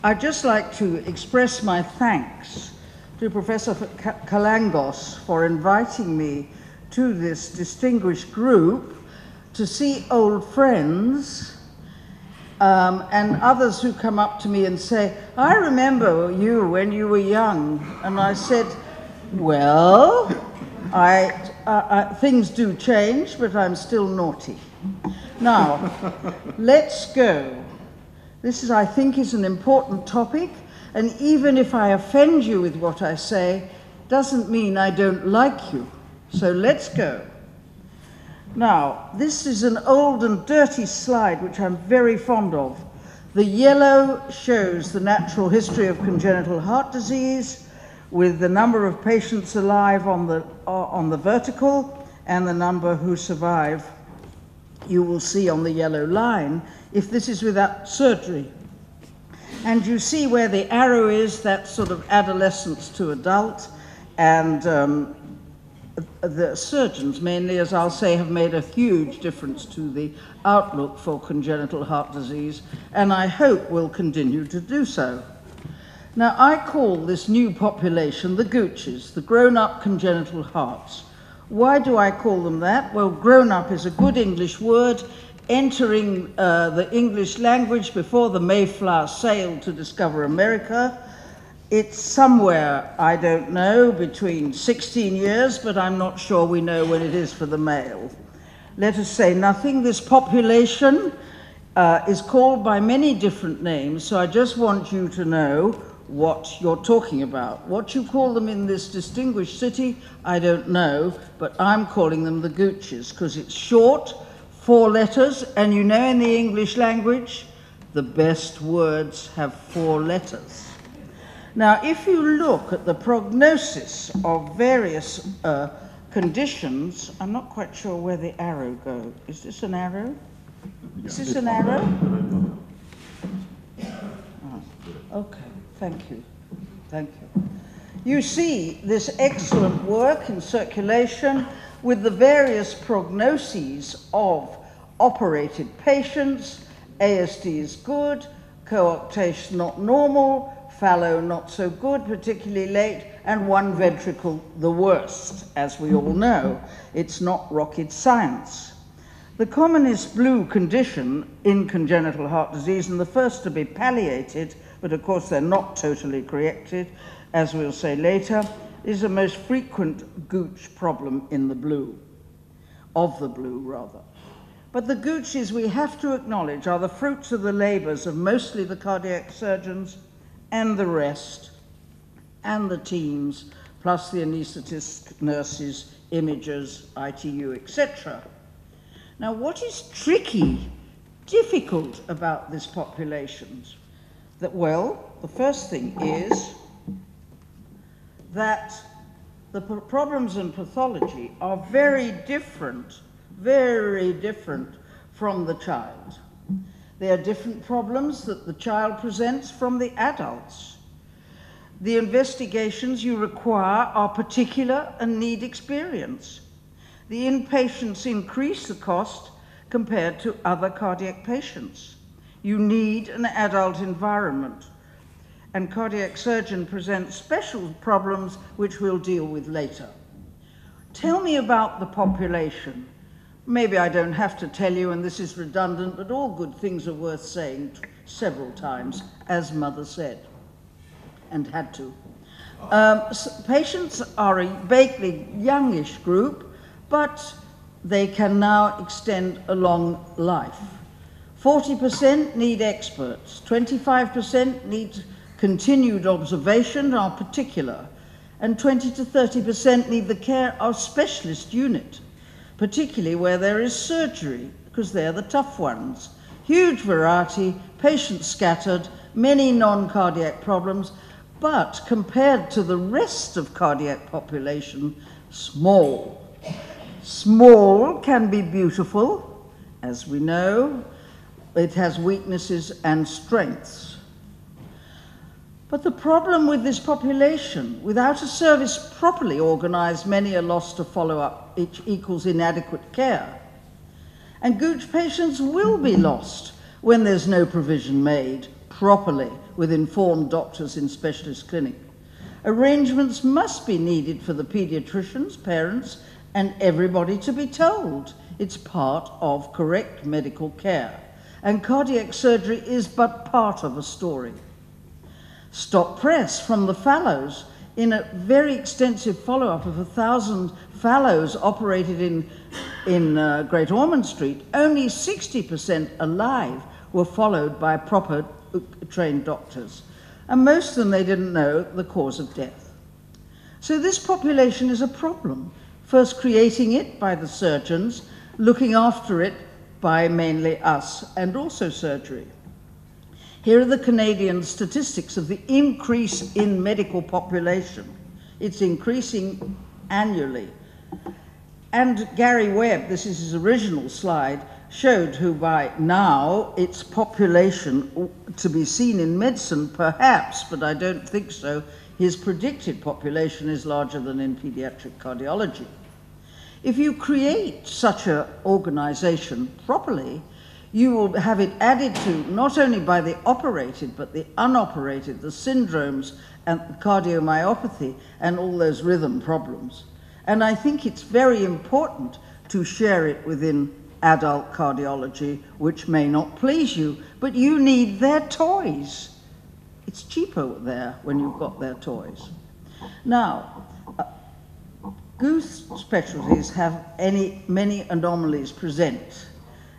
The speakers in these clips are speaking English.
I'd just like to express my thanks to Professor Kalangos for inviting me to this distinguished group to see old friends and others who come up to me and say, I remember you when you were young. And I said, well, things do change, but I'm still naughty. Now, let's go. This, I think, is an important topic, and even if I offend you with what I say, doesn't mean I don't like you. So let's go. Now, this is an old and dirty slide, which I'm very fond of. The yellow shows the natural history of congenital heart disease, with the number of patients alive on the vertical, and the number who survive, you will see on the yellow line, if this is without surgery. And you see where the arrow is, that sort of adolescence to adult, and the surgeons, mainly, as I'll say, have made a huge difference to the outlook for congenital heart disease, and I hope will continue to do so. Now, I call this new population the GUCHs, the grown-up congenital hearts. Why do I call them that? Well, grown-up is a good English word, entering the English language before the Mayflower sailed to discover America. It's somewhere, I don't know, between 16 years, but I'm not sure we know when it is for the male. Let us say nothing. This population is called by many different names, so I just want you to know what you're talking about. What you call them in this distinguished city, I don't know, but I'm calling them the GUCHs, because it's short, 4 letters, and you know in the English language, the best words have 4 letters. Now, if you look at the prognosis of various conditions, I'm not quite sure where the arrow goes. Is this an arrow? Is this an arrow? Oh, okay, thank you. Thank you. You see this excellent work in circulation with the various prognoses of operated patients. ASD is good, coarctation not normal, fallow not so good, particularly late, and one ventricle the worst, as we all know. It's not rocket science. The commonest blue condition in congenital heart disease, and the first to be palliated, but of course they're not totally corrected, as we'll say later, is the most frequent GUCH problem in the blue, of the blue rather. But the GUCHs, we have to acknowledge, are the fruits of the labors of mostly the cardiac surgeons and the rest, and the teams, plus the anaesthetists, nurses, imagers, ITU, etc. Now, what is tricky, difficult about this population? Well, the first thing is that the problems in pathology are very different from the child. There are different problems that the child presents from the adults. The investigations you require are particular and need experience. The inpatients increase the cost compared to other cardiac patients. You need an adult environment, and cardiac surgeon presents special problems which we'll deal with later. Tell me about the population. Maybe I don't have to tell you, and this is redundant, but all good things are worth saying several times, as Mother said, and had to. Patients are a vaguely youngish group, but they can now extend a long life. 40% need experts, 25% need continued observation, are particular, and 20 to 30% need the care of specialist unit, particularly where there is surgery, because they're the tough ones. Huge variety, patients scattered, many non-cardiac problems, but compared to the rest of cardiac population, small. Small can be beautiful, as we know. It has weaknesses and strengths. But the problem with this population, without a service properly organized, many are lost to follow-up, which equals inadequate care. And GUCH patients will be lost when there's no provision made properly with informed doctors in specialist clinic. Arrangements must be needed for the paediatricians, parents, and everybody to be told. It's part of correct medical care. And cardiac surgery is but part of a story. Stop press from the fallows. In a very extensive follow-up of 1,000 fallows operated in Great Ormond Street, only 60% alive were followed by proper trained doctors. And most of them, they didn't know the cause of death. So this population is a problem. First creating it by the surgeons, looking after it by mainly us, and also surgery. Here are the Canadian statistics of the increase in medical population. It's increasing annually. And Gary Webb, this is his original slide, showed who by now its population to be seen in medicine, perhaps, but I don't think so, his predicted population is larger than in pediatric cardiology. If you create such an organization properly, you will have it added to not only by the operated, but the unoperated, the syndromes and cardiomyopathy and all those rhythm problems. And I think it's very important to share it within adult cardiology, which may not please you, but you need their toys. It's cheaper there when you've got their toys. Now, GUCH specialties have many anomalies present,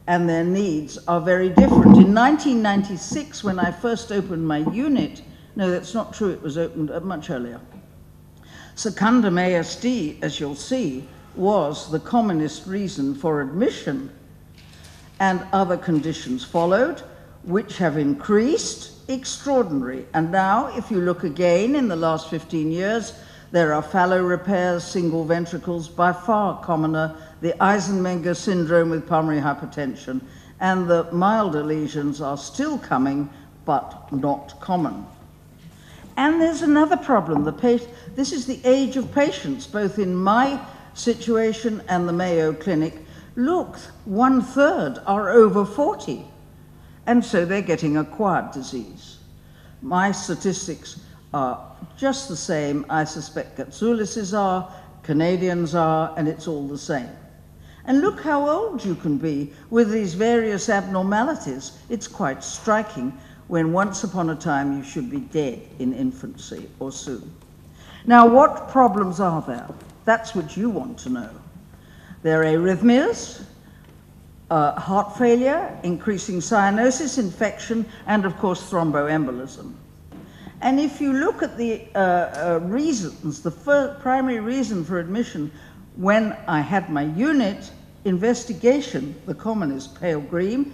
and their needs are very different. In 1996, when I first opened my unit, no, that's not true, it was opened much earlier. Secundum ASD, as you'll see, was the commonest reason for admission, and other conditions followed, which have increased, extraordinary. And now, if you look again in the last 15 years, there are fallow repairs, single ventricles, by far commoner, the Eisenmenger syndrome with pulmonary hypertension, and the milder lesions are still coming, but not common. And there's another problem. This is the age of patients, both in my situation and the Mayo Clinic. Look, 1/3 are over 40, and so they're getting acquired disease. My statistics are just the same. I suspect Gatsulises are, Canadians are, and it's all the same. And look how old you can be with these various abnormalities. It's quite striking when once upon a time you should be dead in infancy or soon. Now, what problems are there? That's what you want to know. There are arrhythmias, heart failure, increasing cyanosis, infection, and of course thromboembolism. And if you look at the reasons, the primary reason for admission, when I had my unit, investigation, the commonest, pale green,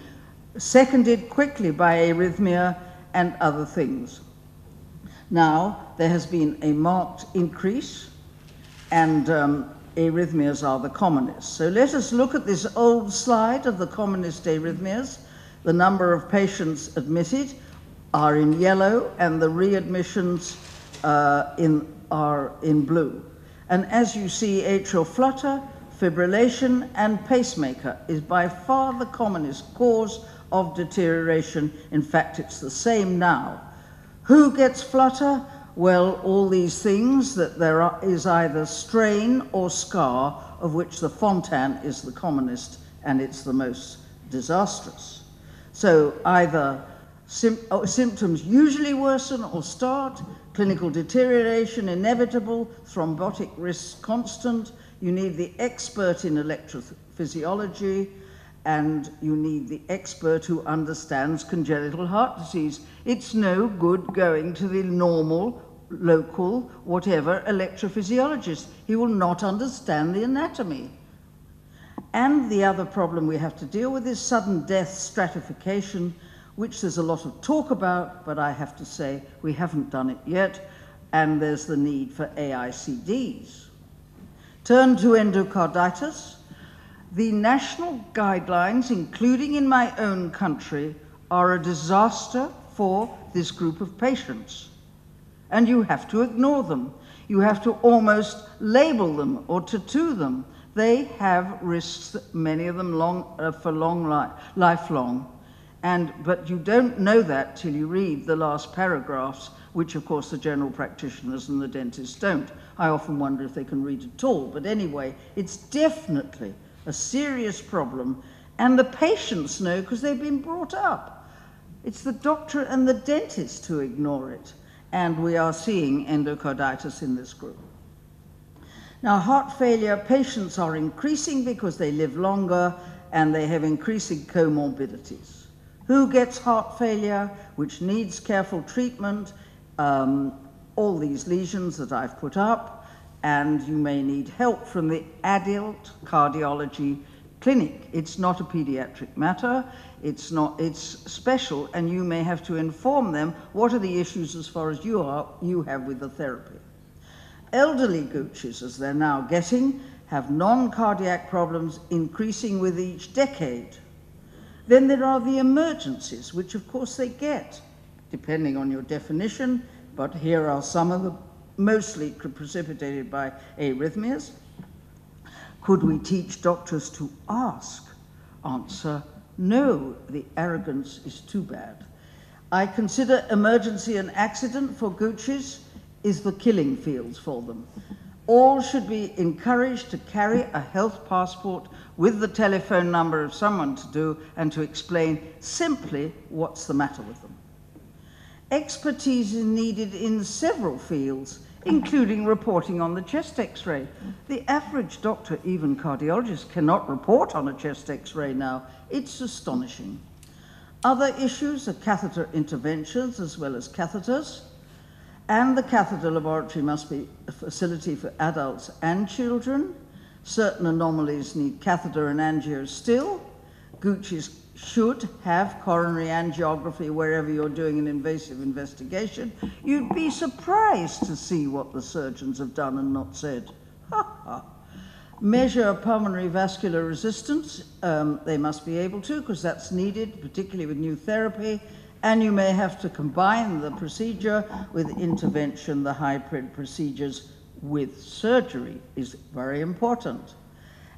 seconded quickly by arrhythmia and other things. Now, there has been a marked increase, and arrhythmias are the commonest. So let us look at this old slide of the commonest arrhythmias. The number of patients admitted are in yellow, and the readmissions are in blue. And as you see, atrial flutter, fibrillation, and pacemaker is by far the commonest cause of deterioration. In fact, it's the same now. Who gets flutter? Well, all these things that there is either strain or scar, of which the Fontan is the commonest, and it's the most disastrous. So either symptoms usually worsen or start, clinical deterioration inevitable, thrombotic risk constant, you need the expert in electrophysiology, and you need the expert who understands congenital heart disease. It's no good going to the normal, local, whatever, electrophysiologist. He will not understand the anatomy. And the other problem we have to deal with is sudden death stratification, which there's a lot of talk about, but I have to say we haven't done it yet, and there's the need for AICDs. Turn to endocarditis. The national guidelines, including in my own country, are a disaster for this group of patients. And you have to ignore them. You have to almost label them or tattoo them. They have risks, many of them lifelong. But you don't know that till you read the last paragraphs, which of course the general practitioners and the dentists don't. I often wonder if they can read at all. But anyway, it's definitely a serious problem, and the patients know because they've been brought up. It's the doctor and the dentist who ignore it, and we are seeing endocarditis in this group. Now, heart failure patients are increasing because they live longer and they have increasing comorbidities. Who gets heart failure, which needs careful treatment? All these lesions that I've put up, and you may need help from the adult cardiology clinic. It's not a pediatric matter, it's special, and you may have to inform them what are the issues as far as you have with the therapy. Elderly GUCHs, as they're now getting, have non-cardiac problems increasing with each decade. Then there are the emergencies, which of course they get, depending on your definition, but here are some of them, mostly precipitated by arrhythmias. Could we teach doctors to ask? Answer, no, the arrogance is too bad. I consider emergency and accident for GUCHs is the killing fields for them. All should be encouraged to carry a health passport with the telephone number of someone to do and to explain simply what's the matter with them. Expertise is needed in several fields, including reporting on the chest X-ray. The average doctor, even cardiologist, cannot report on a chest X-ray now. It's astonishing. Other issues are catheter interventions as well as catheters. And the catheter laboratory must be a facility for adults and children. Certain anomalies need catheter and angio still. GUCHs should have coronary angiography wherever you're doing an invasive investigation. You'd be surprised to see what the surgeons have done and not said. Measure pulmonary vascular resistance. They must be able to, because that's needed, particularly with new therapy. And you may have to combine the procedure with intervention. The hybrid procedures with surgery is very important.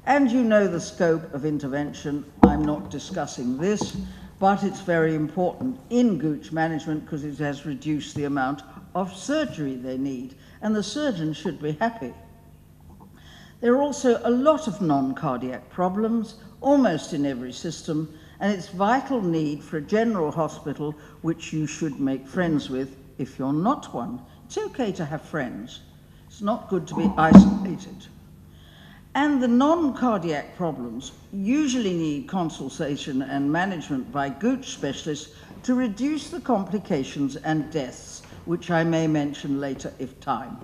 And you know the scope of intervention. I'm not discussing this, but it's very important in GUCH management because it has reduced the amount of surgery they need, and the surgeon should be happy. There are also a lot of non-cardiac problems, almost in every system, and it's vital need for a general hospital which you should make friends with if you're not one. It's okay to have friends. It's not good to be isolated. And the non-cardiac problems usually need consultation and management by GUCH specialists to reduce the complications and deaths, which I may mention later if time.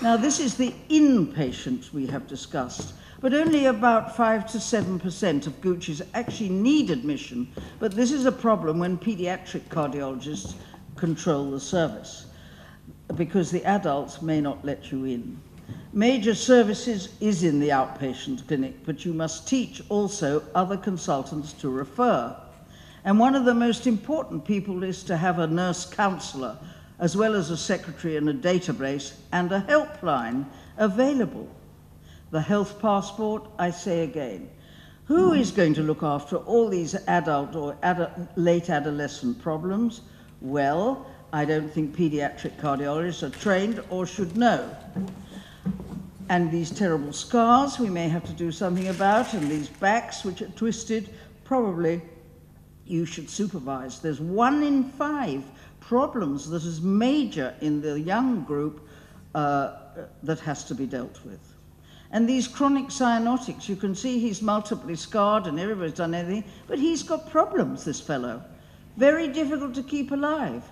Now, this is the inpatient we have discussed, but only about 5 to 7% of GUCHs actually need admission, but this is a problem when pediatric cardiologists control the service, because the adults may not let you in. Major services is in the outpatient clinic, but you must teach also other consultants to refer. And one of the most important people is to have a nurse counsellor, as well as a secretary and a database and a helpline available. The health passport, I say again, who is going to look after all these adult or late adolescent problems? Well, I don't think pediatric cardiologists are trained or should know. And these terrible scars we may have to do something about, and these backs which are twisted, probably you should supervise. There's 1 in 5 problems that is major in the young group that has to be dealt with. And these chronic cyanotics, you can see he's multiply scarred and everybody's done anything, but he's got problems, this fellow. Very difficult to keep alive.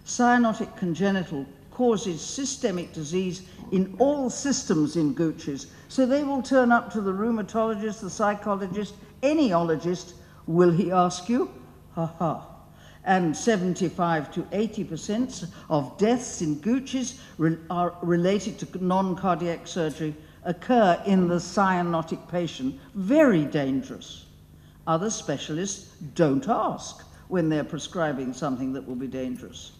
Cyanotic congenital causes systemic disease in all systems in GUCHs, so they will turn up to the rheumatologist, the psychologist, any ologist. Will he ask you? Ha ha. And 75 to 80% of deaths in GUCHs are related to non-cardiac surgery occur in the cyanotic patient. Very dangerous. Other specialists don't ask when they're prescribing something that will be dangerous.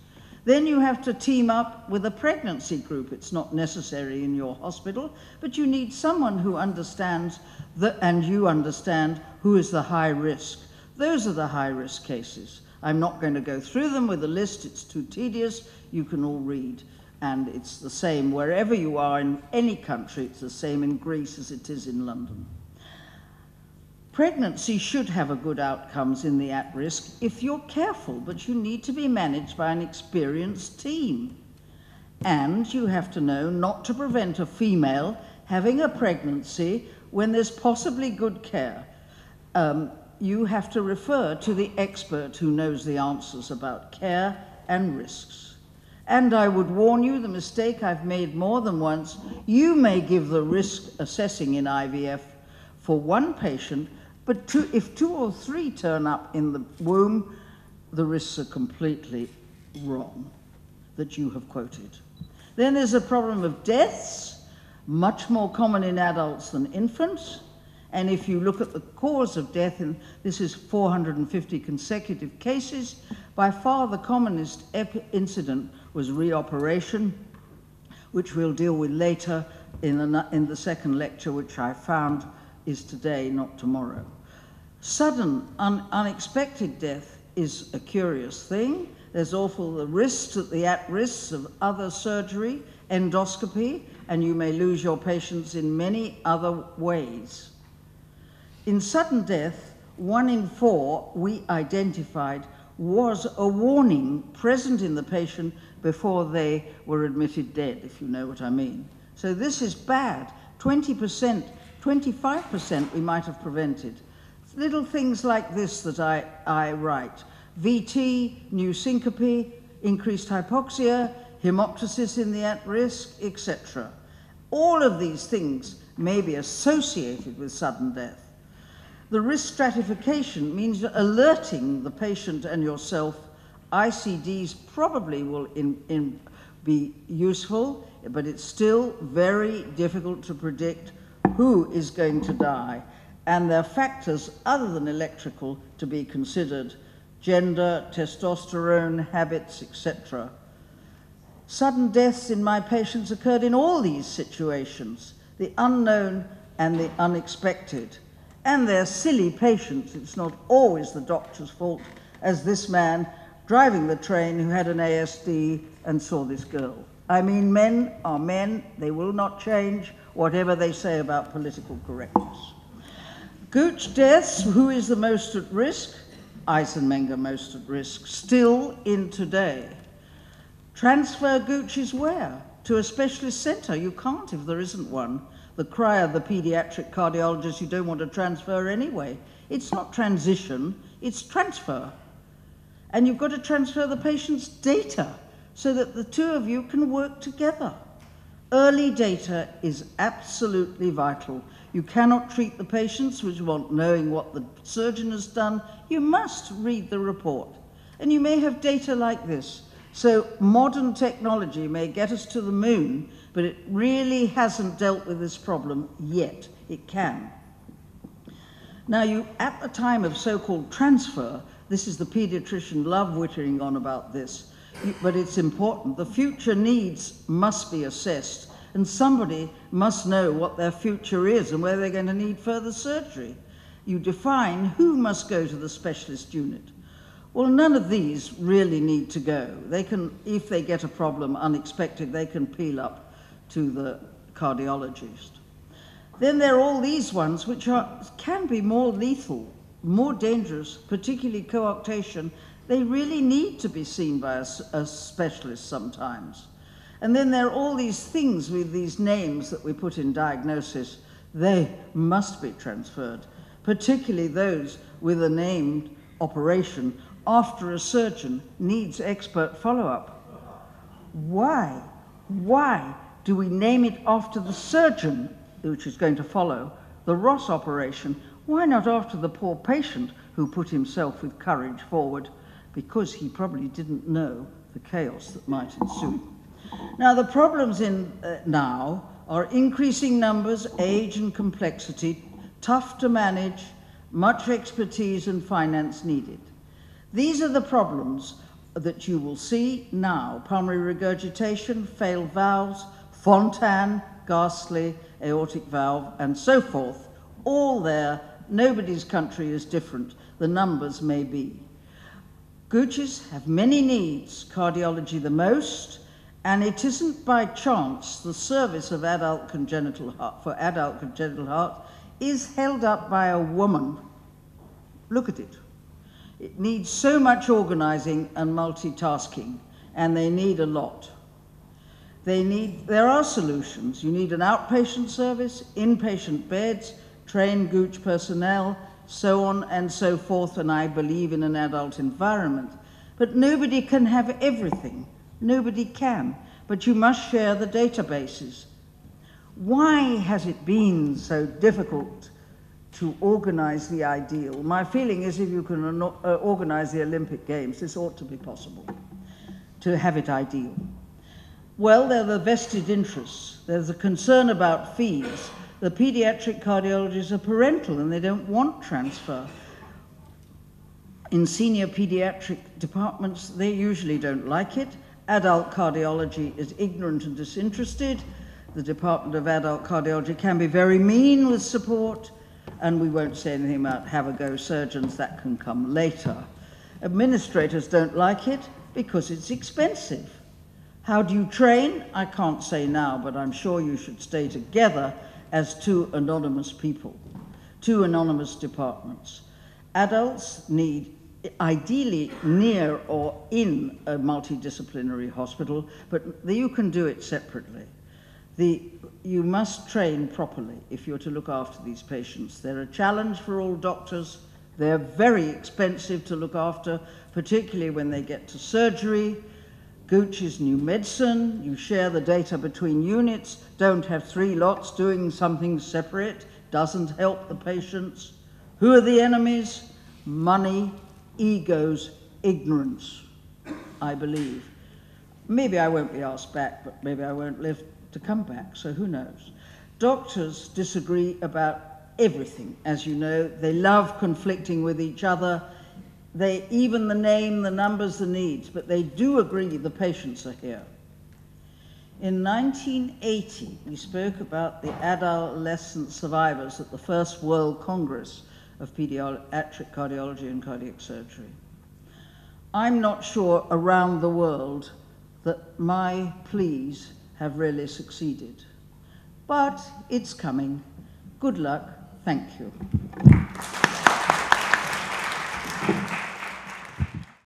Then you have to team up with a pregnancy group. It's not necessary in your hospital, but you need someone who understands and you understand who is the high risk. Those are the high-risk cases. I'm not going to go through them with a list. It's too tedious. You can all read. And it's the same wherever you are in any country. It's the same in Greece as it is in London. Pregnancy should have a good outcomes in the at-risk if you're careful, but you need to be managed by an experienced team. And you have to know not to prevent a female having a pregnancy when there's possibly good care. You have to refer to the expert who knows the answers about care and risks. And I would warn you, the mistake I've made more than once, you may give the risk assessing in IVF for one patient, but if 2 or 3 turn up in the womb, the risks are completely wrong that you have quoted. Then there's a problem of deaths, much more common in adults than infants. And if you look at the cause of death, and this is 450 consecutive cases, by far the commonest incident was reoperation, which we'll deal with later in the second lecture, which I found is today, not tomorrow. Sudden, unexpected death is a curious thing. There's also the risks at-risks of other surgery, endoscopy, and you may lose your patients in many other ways. In sudden death, 1 in 4 we identified was a warning present in the patient before they were admitted dead, if you know what I mean. So this is bad. 20%, 25% we might have prevented. Little things like this that I write. VT, new syncope, increased hypoxia, hemoptysis in the at-risk, etc. All of these things may be associated with sudden death. The risk stratification means alerting the patient and yourself. ICDs probably will be useful, but it's still very difficult to predict who is going to die. And there are factors other than electrical to be considered: gender, testosterone, habits, etc. Sudden deaths in my patients occurred in all these situations, the unknown and the unexpected. And they're silly patients. It's not always the doctor's fault, as this man driving the train who had an ASD and saw this girl. I mean, men are men. They will not change, whatever they say about political correctness. GUCH deaths, who is the most at risk? Eisenmenger most at risk, still in today. Transfer GUCH is where? To a specialist centre. You can't if there isn't one. The cry of the paediatric cardiologist, you don't want to transfer anyway. It's not transition, it's transfer. And you've got to transfer the patient's data so that the two of you can work together. Early data is absolutely vital. You cannot treat the patients without knowing what the surgeon has done. You must read the report. And you may have data like this. So modern technology may get us to the moon, but it really hasn't dealt with this problem yet. It can. Now, at the time of so-called transfer, this is the paediatrician love whittering on about this, but it's important. The future needs must be assessed, and somebody must know what their future is and where they're going to need further surgery. You define who must go to the specialist unit. Well, none of these really need to go. They can, if they get a problem unexpected, they can peel up to the cardiologist. Then there are all these ones which can be more lethal, more dangerous, particularly coarctation. They really need to be seen by a specialist sometimes. And then there are all these things with these names that we put in diagnosis. They must be transferred, particularly those with a named operation after a surgeon needs expert follow-up. Why? Why do we name it after the surgeon, which is going to follow, the Ross operation? Why not after the poor patient who put himself with courage forward? Because he probably didn't know the chaos that might ensue. Now, the problems now are increasing numbers, age and complexity, tough to manage, much expertise and finance needed. These are the problems that you will see now: pulmonary regurgitation, failed valves, Fontan, ghastly, aortic valve, and so forth. All there. Nobody's country is different. the numbers may be. GUCHs have many needs, cardiology the most, and it isn't by chance the service of adult congenital heart is held up by a woman. Look at it. It needs so much organizing and multitasking, and they need a lot. There are solutions. You need an outpatient service, inpatient beds, trained GUCH personnel, so on and so forth, and I believe in an adult environment. But nobody can have everything. Nobody can. But you must share the databases. Why has it been so difficult to organize the ideal? My feeling is if you can organize the Olympic Games, this ought to be possible, to have it ideal. Well, there are the vested interests. There's a concern about fees. The paediatric cardiologists are parental and they don't want transfer. In senior pediatric departments, they usually don't like it. Adult cardiology is ignorant and disinterested. The Department of Adult Cardiology can be very mean with support, and we won't say anything about have-a-go surgeons, that can come later. Administrators don't like it because it's expensive. How do you train? I can't say now, but I'm sure you should stay together as two anonymous people, two anonymous departments. Adults need, ideally near or in a multidisciplinary hospital, but you can do it separately. You must train properly if you're to look after these patients. They're a challenge for all doctors. They're very expensive to look after, particularly when they get to surgery. GUCH is new medicine. You share the data between units. Don't have 3 lots doing something separate. Doesn't help the patients. Who are the enemies? Money, egos, ignorance, I believe. Maybe I won't be asked back, but maybe I won't live to come back, so who knows? Doctors disagree about everything, as you know. They love conflicting with each other. They even the name, the numbers, the needs, but they do agree the patients are here. In 1980, we spoke about the adolescent survivors at the first World Congress of Paediatric Cardiology and Cardiac Surgery. I'm not sure around the world that my pleas have really succeeded, but it's coming. Good luck. Thank you.